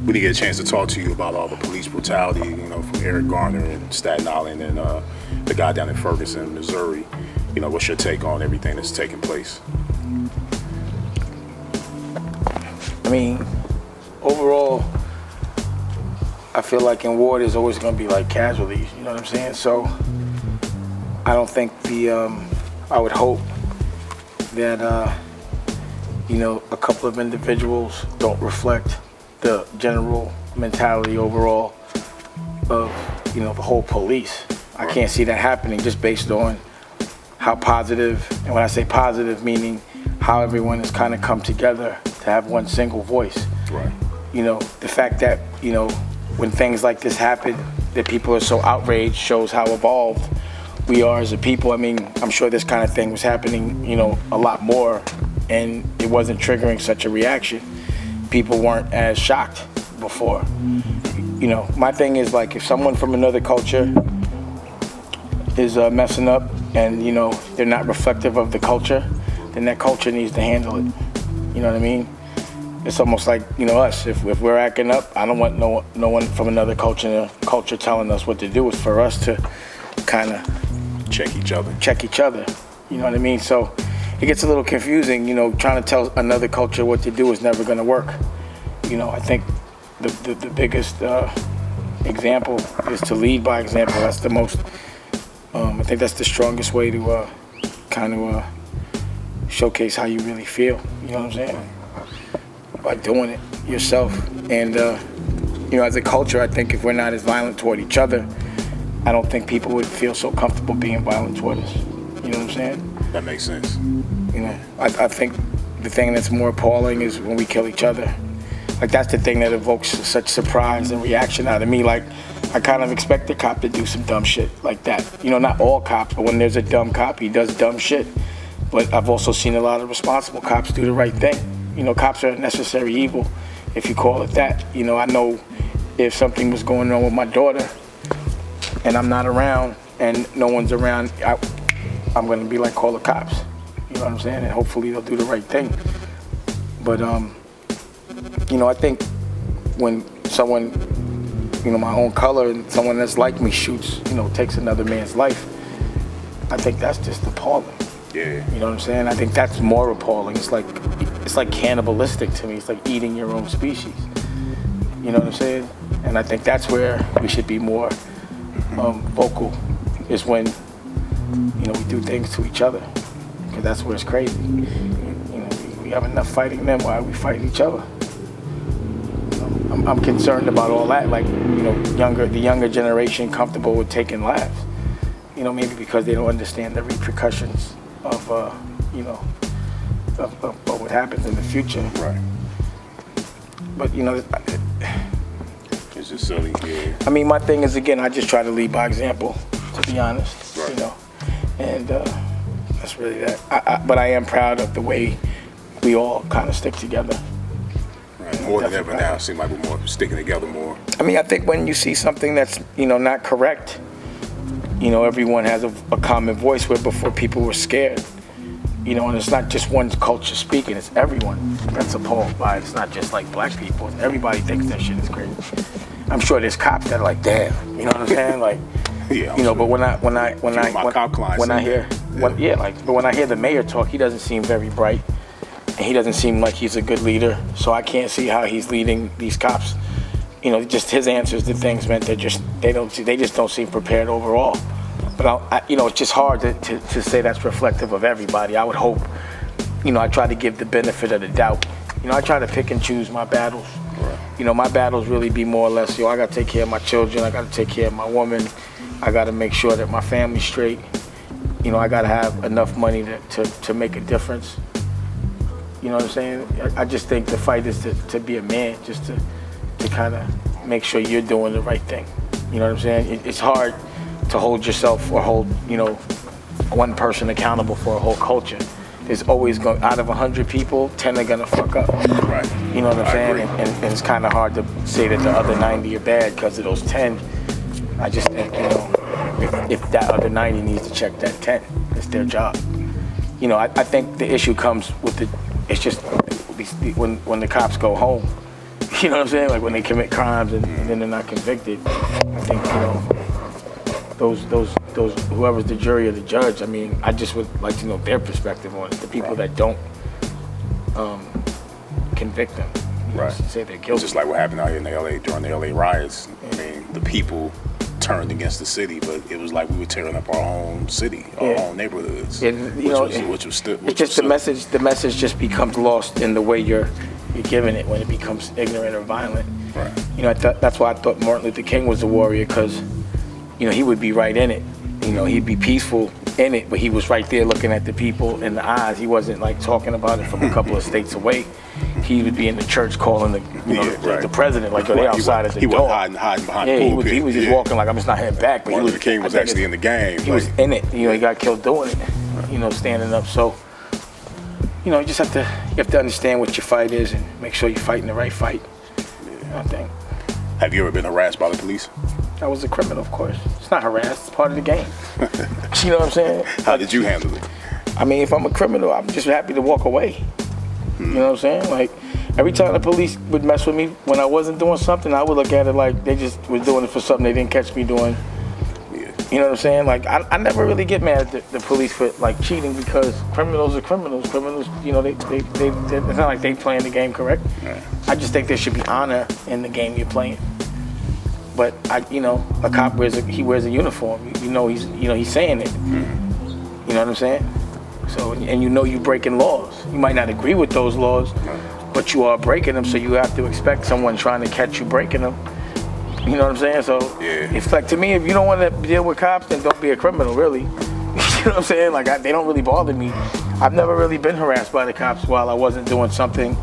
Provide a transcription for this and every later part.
We didn't get a chance to talk to you about all the police brutality, you know, from Eric Garner in Staten Island and the guy down in Ferguson, Missouri. You know, what's your take on everything that's taking place? I mean, overall, I feel like in war there's always going to be like casualties, you know what I'm saying? So I don't think I would hope that, you know, a couple of individuals don't reflect the general mentality overall of, you know, the whole police. I can't see that happening just based on how positive, and when I say positive, meaning how everyone has kind of come together to have one single voice. Right. You know, the fact that, you know, when things like this happen, that people are so outraged shows how evolved we are as a people. I mean, I'm sure this kind of thing was happening, you know, a lot more, and it wasn't triggering such a reaction. People weren't as shocked before. You know, my thing is like if someone from another culture is messing up and, you know, they're not reflective of the culture, then that culture needs to handle it. You know what I mean? It's almost like, you know, us. If we're acting up, I don't want no one from another culture telling us what to do. It's for us to kind of check each other. You know what I mean? So it gets a little confusing, you know, trying to tell another culture what to do is never going to work. You know, I think the biggest example is to lead by example. That's the most, I think that's the strongest way to kind of showcase how you really feel. You know what I'm saying? By doing it yourself. And, you know, as a culture, I think if we're not as violent toward each other, I don't think people would feel so comfortable being violent toward us. You know what I'm saying? That makes sense. You know, I think the thing that's more appalling is when we kill each other. Like, that's the thing that evokes such surprise and reaction out of me. Like, I kind of expect the cop to do some dumb shit like that. You know, not all cops, but when there's a dumb cop, he does dumb shit. But I've also seen a lot of responsible cops do the right thing. You know, cops are a necessary evil, if you call it that. You know, I know if something was going on with my daughter and I'm not around and no one's around, I'm gonna be like, call the cops. You know what I'm saying? And hopefully they'll do the right thing. But, you know, I think when someone, you know, my own color and someone that's like me shoots, you know, takes another man's life, I think that's just appalling. Yeah. You know what I'm saying? I think that's more appalling. It's like cannibalistic to me. It's like eating your own species. You know what I'm saying? And I think that's where we should be more vocal, is when, you know, we do things to each other. Because that's where it's crazy. You know, we have enough fighting them, why we fight each other? You know, I'm concerned about all that. Like, you know, the younger generation comfortable with taking lives. You know, maybe because they don't understand the repercussions of, you know, of what happens in the future. Right. But, you know, it's just silly. Yeah. I mean, my thing is, again, I just try to lead by example, to be honest. Right. You know, and that's really that. But I am proud of the way we all kind of stick together. Right. More than ever now, it seems like we're more sticking together more. I mean, I think when you see something that's, you know, not correct, you know, everyone has a common voice, where before people were scared. You know, and it's not just one culture speaking, it's everyone that's appalled by it. It's not just like black people. Everybody thinks that shit is crazy. I'm sure there's cops that are like, damn, you know what I'm saying? Like, yeah, you know, but when I hear, but when I hear the mayor talk, he doesn't seem very bright, and he doesn't seem like he's a good leader. So I can't see how he's leading these cops. You know, just his answers to things meant they just don't seem prepared overall. But you know, it's just hard to say that's reflective of everybody. I would hope, you know, I try to give the benefit of the doubt. You know, I try to pick and choose my battles. Right. You know, my battles really be more or less, yo, I gotta take care of my children, I gotta take care of my woman, I gotta make sure that my family's straight. You know, I gotta have enough money to make a difference. You know what I'm saying? I just think the fight is to be a man, just to kind of make sure you're doing the right thing. You know what I'm saying? It's hard to hold yourself or hold, you know, one person accountable for a whole culture. There's always going, out of 100 people, 10 are gonna fuck up. Right. You know what I'm saying? And it's kind of hard to say that the other 90 are bad because of those 10. I just think, you know, if that other 90 needs to check that 10. It's their job. You know, I think the issue comes with it's just when the cops go home. You know what I'm saying? Like when they commit crimes and then they're not convicted. I think, you know, those whoever's the jury or the judge, I mean, I just would like to know their perspective on it. The people that don't convict them, you know, say they're guilty. It's just like what happened out here in the LA during the LA riots. I mean, the people turned against the city, but it was like we were tearing up our own city, our own neighborhoods. Which was still. It's just the message just becomes lost in the way you're giving it when it becomes ignorant or violent. Right. You know, that's why I thought Martin Luther King was a warrior, because, you know, he would be right in it. You know, he'd be peaceful in it, but he was right there looking at the people in the eyes. He wasn't like talking about it from a couple of states away. He would be in the church calling the president, like, they outside at the door. He wasn't hiding behind the pulpit. He was just walking like, I'm just not heading back. But Martin Luther King was actually in the game. He was in it. You know, he got killed doing it. You know, standing up. So, you know, you just have to understand what your fight is and make sure you're fighting the right fight. I think. Have you ever been harassed by the police? I was a criminal, of course. It's not harassed. It's part of the game. You know what I'm saying? How did you handle it? I mean, if I'm a criminal, I'm just happy to walk away. You know what I'm saying? Like, every time the police would mess with me when I wasn't doing something, I would look at it like they just was doing it for something they didn't catch me doing. You know what I'm saying? Like, I never really get mad at the police for, like, cheating, because criminals are criminals. Criminals, you know, it's not like they playing the game correct. Right. I just think there should be honor in the game you're playing. But you know, a cop wears a uniform. You know he's saying it. You know what I'm saying? So, and you know you're breaking laws. You might not agree with those laws, but you are breaking them. So you have to expect someone trying to catch you breaking them. You know what I'm saying? So it's like, to me, if you don't want to deal with cops, then don't be a criminal, really. You know what I'm saying? Like, they don't really bother me. I've never really been harassed by the cops while I wasn't doing something.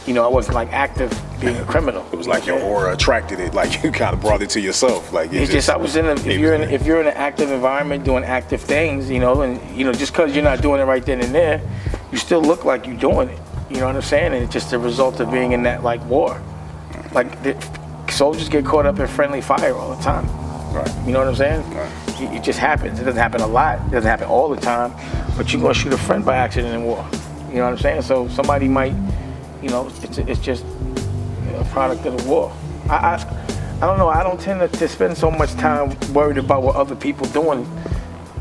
You know, I wasn't like active being a criminal. It was like your aura attracted it, like you kind of brought it to yourself. Like it's just I was if you're in an active environment doing active things, you know, and you know, just because you're not doing it right then and there, you still look like you're doing it. You know what I'm saying? And it's just a result of being in that like war. Like soldiers get caught up in friendly fire all the time. Right. You know what I'm saying? Right. It just happens. It doesn't happen a lot. It doesn't happen all the time. But you're gonna shoot a friend by accident in war. You know what I'm saying? So somebody might. You know, it's just a product of the war. I don't know. I don't tend to spend so much time worried about what other people doing,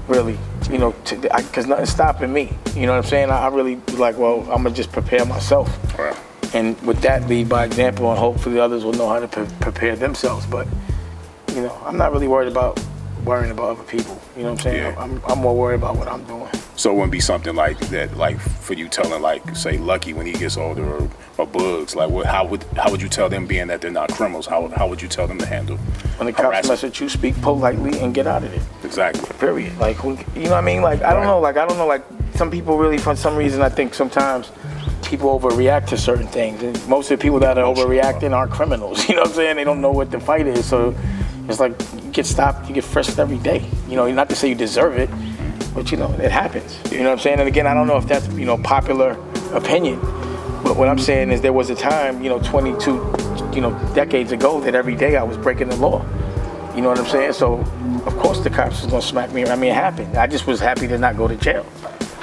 really. You know, because nothing's stopping me. You know what I'm saying? I really be like, well, I'm gonna just prepare myself, right. And with that, lead by example, and hopefully others will know how to prepare themselves. But you know, I'm not really worrying about other people. You know what I'm saying? Yeah. I'm more worried about what I'm doing. So it wouldn't be something like that, like for you telling, like, say, Lucky when he gets older, or Bugs, like, how would you tell them, being that they're not criminals? How would you tell them to handle? When the cops mess with you, speak politely and get out of it. Exactly. Period. Like, you know what I mean? Like, I don't know. Like, some people really, for some reason, I think sometimes people overreact to certain things, and most of the people that are overreacting are criminals. You know what I'm saying? They don't know what the fight is, so it's like you get stopped, you get frisked every day. You know, not to say you deserve it. But you know, it happens. You know what I'm saying? And again, I don't know if that's, you know, popular opinion. But what I'm saying is there was a time, you know, 22, you know, decades ago, that every day I was breaking the law. You know what I'm saying? So, of course the cops was gonna smack me. I mean, it happened. I just was happy to not go to jail.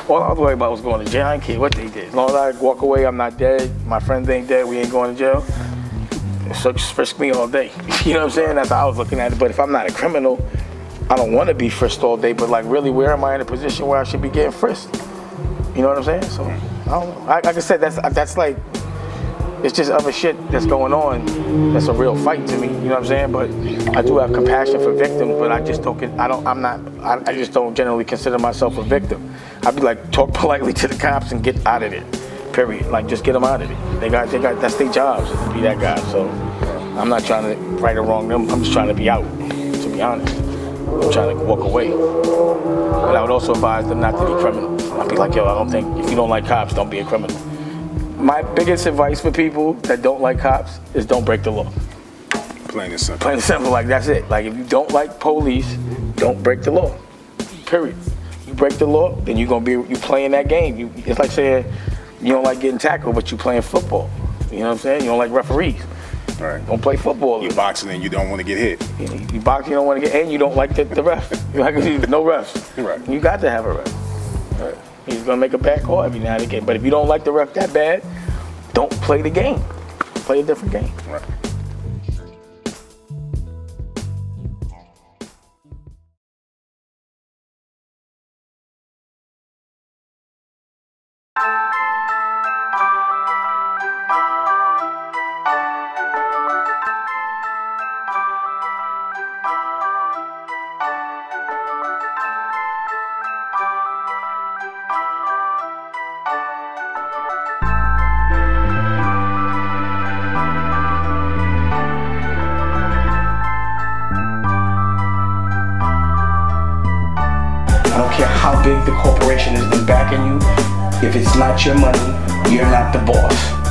All I was worried about was going to jail. I didn't care what they did. As long as I walk away, I'm not dead. My friends ain't dead. We ain't going to jail. So just frisk me all day. You know what I'm saying? That's how I was looking at it. But if I'm not a criminal, I don't want to be frisked all day, but like, really, where am I in a position where I should be getting frisked? You know what I'm saying? So, I don't know. Like I said, that's like, it's just other shit that's going on. That's a real fight to me. You know what I'm saying? But I do have compassion for victims, but I just don't generally consider myself a victim. I'd be like, talk politely to the cops and get out of it. Period. Like, just get them out of it. They got that's their jobs, to be that guy. So, I'm not trying to right or wrong them. I'm just trying to be out, to be honest. I'm trying to walk away. But I would also advise them not to be criminals. I'd be like, yo, I don't think, if you don't like cops, don't be a criminal. My biggest advice for people that don't like cops is don't break the law. Plain and simple. Plain and simple, like, that's it. Like, if you don't like police, don't break the law. Period. You break the law, then you're gonna you playing that game. It's like saying you don't like getting tackled, but you playing football. You know what I'm saying? You don't like referees. Right. Don't play football. You boxing and you don't want to get hit. You box, you don't want to get, and you don't like the ref. You like no refs. Right. You got to have a ref. Right. He's gonna make a bad call every now and again. But if you don't like the ref that bad, don't play the game. Play a different game. Right. I don't care how big the corporation is been backing you. If it's not your money, you're not the boss.